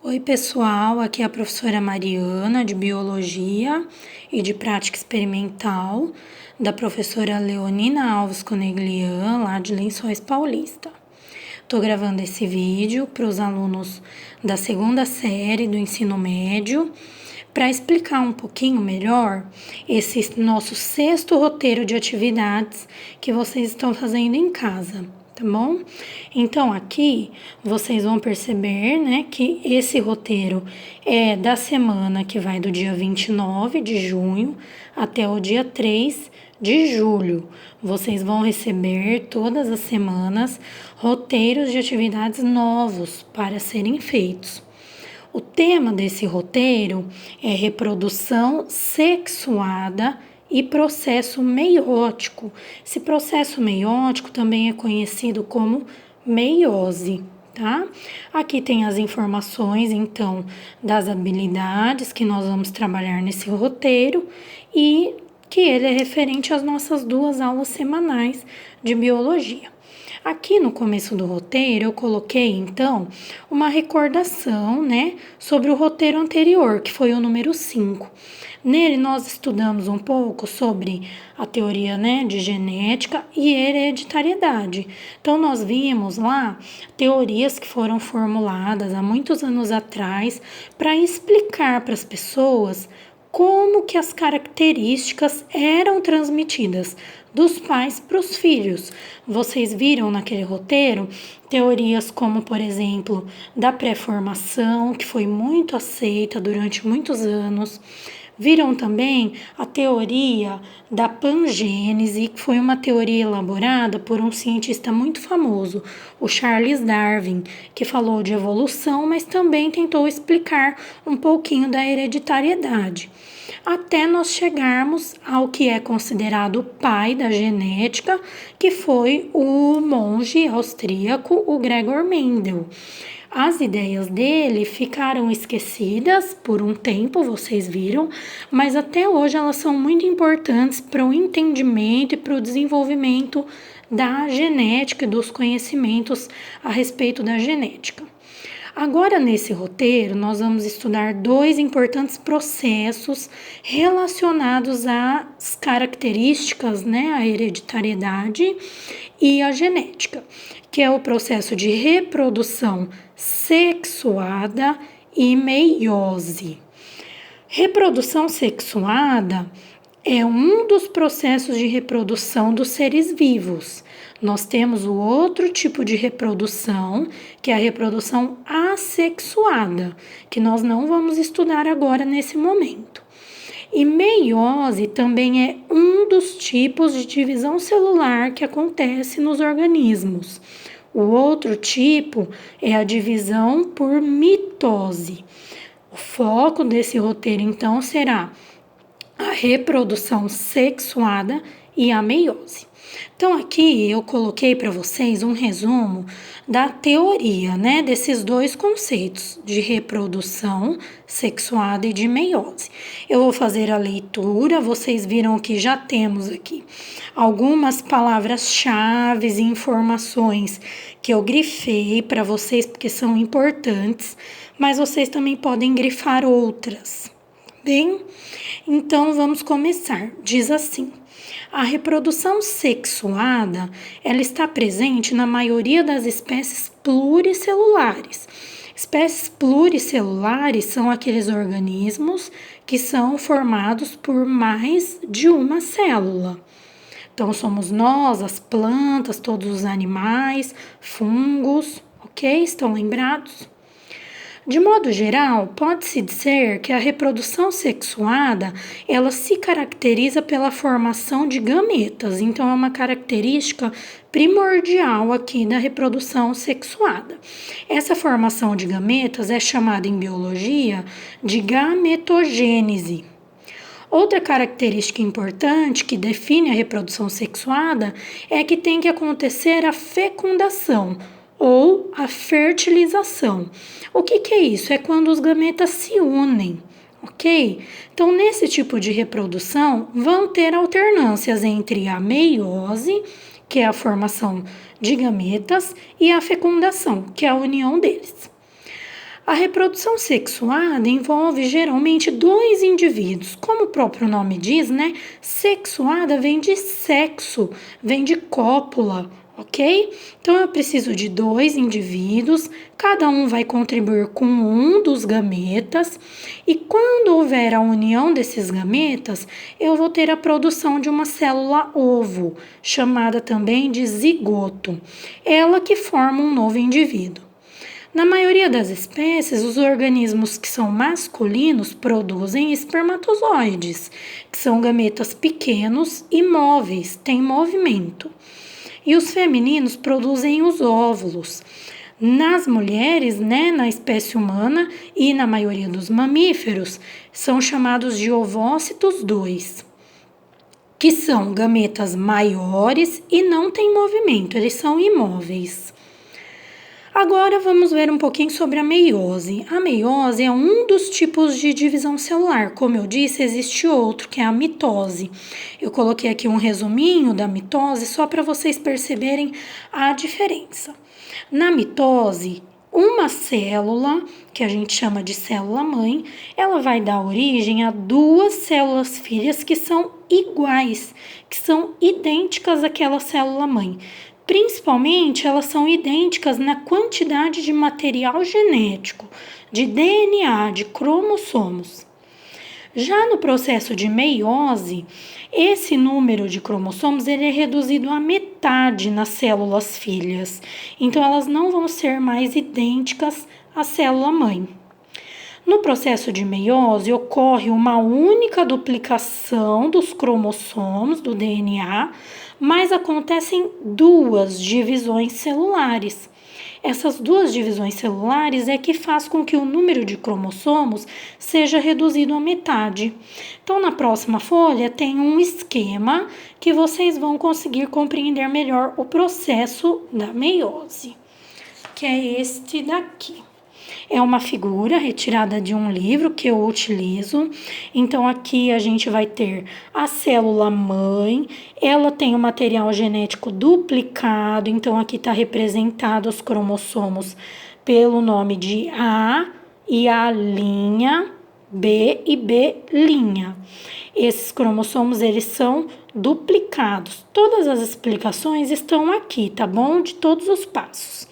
Oi, pessoal, aqui é a professora Mariana, de Biologia e de Prática Experimental, da professora Leonina Alves Coneglian, lá de Lençóis Paulista. Estou gravando esse vídeo para os alunos da segunda série do ensino médio, para explicar um pouquinho melhor esse nosso sexto roteiro de atividades que vocês estão fazendo em casa. Tá bom? Então, aqui vocês vão perceber, né, que esse roteiro é da semana que vai do dia 29 de junho até o dia 3 de julho. Vocês vão receber todas as semanas roteiros de atividades novos para serem feitos. O tema desse roteiro é reprodução sexuada e processo meiótico. Esse processo meiótico também é conhecido como meiose, tá? Aqui tem as informações, então, das habilidades que nós vamos trabalhar nesse roteiro e que ele é referente às nossas 2 aulas semanais de biologia. Aqui no começo do roteiro eu coloquei então uma recordação, né, sobre o roteiro anterior, que foi o número 5. Nele nós estudamos um pouco sobre a teoria, né, de genética e hereditariedade. Então nós vimos lá teorias que foram formuladas há muitos anos atrás para explicar para as pessoas como que as características eram transmitidas dos pais para os filhos. Vocês viram naquele roteiro teorias como, por exemplo, da pré-formação, que foi muito aceita durante muitos anos. Viram também a teoria da pangênese, que foi uma teoria elaborada por um cientista muito famoso, o Charles Darwin, que falou de evolução, mas também tentou explicar um pouquinho da hereditariedade, até nós chegarmos ao que é considerado o pai da genética, que foi o monge austríaco, o Gregor Mendel. As ideias dele ficaram esquecidas por um tempo, vocês viram, mas até hoje elas são muito importantes para o entendimento e para o desenvolvimento da genética e dos conhecimentos a respeito da genética. Agora, nesse roteiro, nós vamos estudar 2 importantes processos relacionados às características, né, a hereditariedade e a genética, que é o processo de reprodução sexuada e meiose. Reprodução sexuada é um dos processos de reprodução dos seres vivos. Nós temos o outro tipo de reprodução, que é a reprodução assexuada, que nós não vamos estudar agora nesse momento. E meiose também é um dos tipos de divisão celular que acontece nos organismos. O outro tipo é a divisão por mitose. O foco desse roteiro, então, será a reprodução sexuada e a meiose. Então, aqui eu coloquei para vocês um resumo da teoria, né, desses 2 conceitos de reprodução sexuada e de meiose. Eu vou fazer a leitura, vocês viram que já temos aqui algumas palavras-chave e informações que eu grifei para vocês porque são importantes, mas vocês também podem grifar outras. Bem, então vamos começar. Diz assim: a reprodução sexuada, ela está presente na maioria das espécies pluricelulares. Espécies pluricelulares são aqueles organismos que são formados por mais de uma célula. Então, somos nós, as plantas, todos os animais, fungos, ok? Estão lembrados? De modo geral, pode-se dizer que a reprodução sexuada, ela se caracteriza pela formação de gametas, então é uma característica primordial aqui da reprodução sexuada. Essa formação de gametas é chamada em biologia de gametogênese. Outra característica importante que define a reprodução sexuada é que tem que acontecer a fecundação, ou a fertilização. O que é isso? É quando os gametas se unem, ok? Então, nesse tipo de reprodução, vão ter alternâncias entre a meiose, que é a formação de gametas, e a fecundação, que é a união deles. A reprodução sexuada envolve geralmente dois indivíduos. Como o próprio nome diz, né? Sexuada vem de sexo, vem de cópula, ok? Então eu preciso de dois indivíduos, cada um vai contribuir com um dos gametas, e quando houver a união desses gametas, eu vou ter a produção de uma célula ovo, chamada também de zigoto, ela que forma um novo indivíduo. Na maioria das espécies, os organismos que são masculinos produzem espermatozoides, que são gametas pequenos e móveis, têm movimento. E os femininos produzem os óvulos. Nas mulheres, né, na espécie humana e na maioria dos mamíferos, são chamados de ovócitos 2, que são gametas maiores e não têm movimento, eles são imóveis. Agora vamos ver um pouquinho sobre a meiose. A meiose é um dos tipos de divisão celular. Como eu disse, existe outro, que é a mitose. Eu coloquei aqui um resuminho da mitose só para vocês perceberem a diferença. Na mitose, uma célula, que a gente chama de célula-mãe, ela vai dar origem a duas células filhas que são iguais, que são idênticas àquela célula-mãe. Principalmente, elas são idênticas na quantidade de material genético, de DNA, de cromossomos. Já no processo de meiose, esse número de cromossomos ele é reduzido à metade nas células filhas. Então, elas não vão ser mais idênticas à célula-mãe. No processo de meiose, ocorre uma única duplicação dos cromossomos do DNA, mas acontecem duas divisões celulares. Essas duas divisões celulares é que faz com que o número de cromossomos seja reduzido à metade. Então, na próxima folha tem um esquema que vocês vão conseguir compreender melhor o processo da meiose, que é este daqui. É uma figura retirada de um livro que eu utilizo. Então, aqui a gente vai ter a célula mãe, ela tem o material genético duplicado, então aqui está representado os cromossomos pelo nome de A e A', B e B'. Esses cromossomos, eles são duplicados. Todas as explicações estão aqui, tá bom? De todos os passos.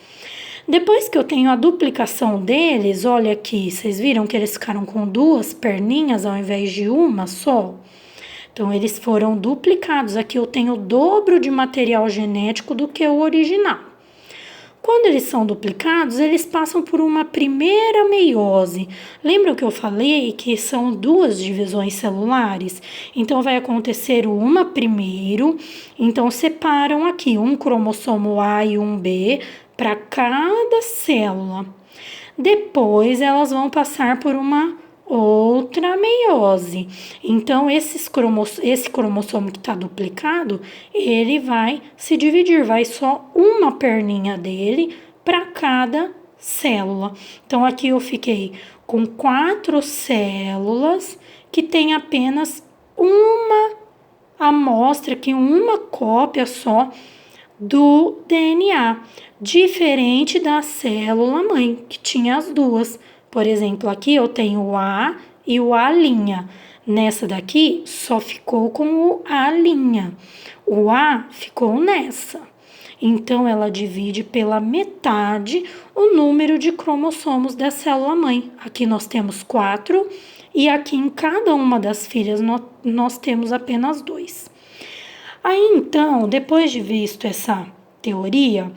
Depois que eu tenho a duplicação deles, olha aqui, vocês viram que eles ficaram com duas perninhas ao invés de uma só? Então, eles foram duplicados. Aqui eu tenho o dobro de material genético do que o original. Quando eles são duplicados, eles passam por uma primeira meiose. Lembra que eu falei que são duas divisões celulares? Então, vai acontecer uma primeiro. Então, separam aqui um cromossomo A e um B para cada célula. Depois, elas vão passar por uma outra meiose. Então, esse cromossomo que está duplicado, ele vai se dividir, vai só uma perninha dele para cada célula. Então, aqui eu fiquei com 4 células que tem apenas uma amostra, aqui uma cópia só do DNA, diferente da célula-mãe, que tinha as duas. Por exemplo, aqui eu tenho o A e o A'. Nessa daqui, só ficou com o A'. O A ficou nessa. Então, ela divide pela metade o número de cromossomos da célula-mãe. Aqui nós temos 4 e aqui em cada uma das filhas nós temos apenas 2. Aí, então, depois de visto essa teoria,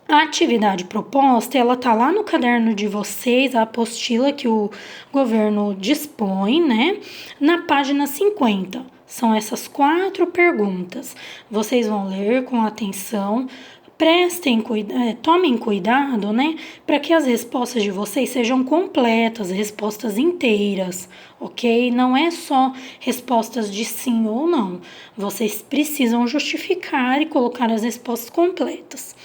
a atividade proposta, ela tá lá no caderno de vocês, a apostila que o governo dispõe, né? Na página 50. São essas 4 perguntas. Vocês vão ler com atenção. Tomem cuidado, né, para que as respostas de vocês sejam completas, respostas inteiras, ok? Não é só respostas de sim ou não. Vocês precisam justificar e colocar as respostas completas.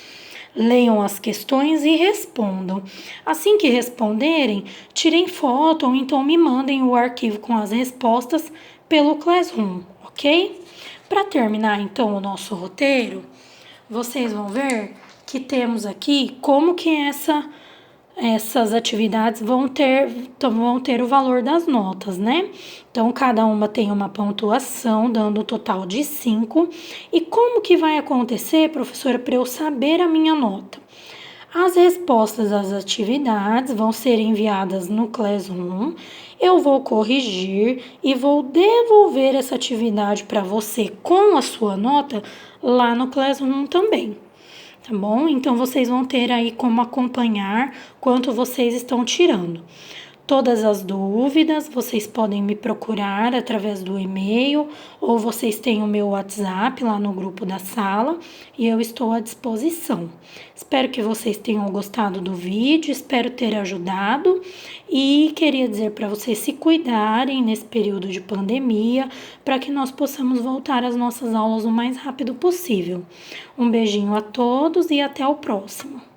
Leiam as questões e respondam. Assim que responderem, tirem foto ou então me mandem o arquivo com as respostas pelo Classroom, ok? Para terminar, então, o nosso roteiro, vocês vão ver que temos aqui como que essa essas atividades vão ter o valor das notas, né? Então, cada uma tem uma pontuação, dando um total de 5. E como que vai acontecer, professora, para eu saber a minha nota? As respostas às atividades vão ser enviadas no Classroom. Eu vou corrigir e vou devolver essa atividade para você com a sua nota lá no Classroom também. Tá bom? Então vocês vão ter aí como acompanhar quanto vocês estão tirando. Todas as dúvidas, vocês podem me procurar através do e-mail ou vocês têm o meu WhatsApp lá no grupo da sala e eu estou à disposição. Espero que vocês tenham gostado do vídeo, espero ter ajudado e queria dizer para vocês se cuidarem nesse período de pandemia para que nós possamos voltar às nossas aulas o mais rápido possível. Um beijinho a todos e até o próximo.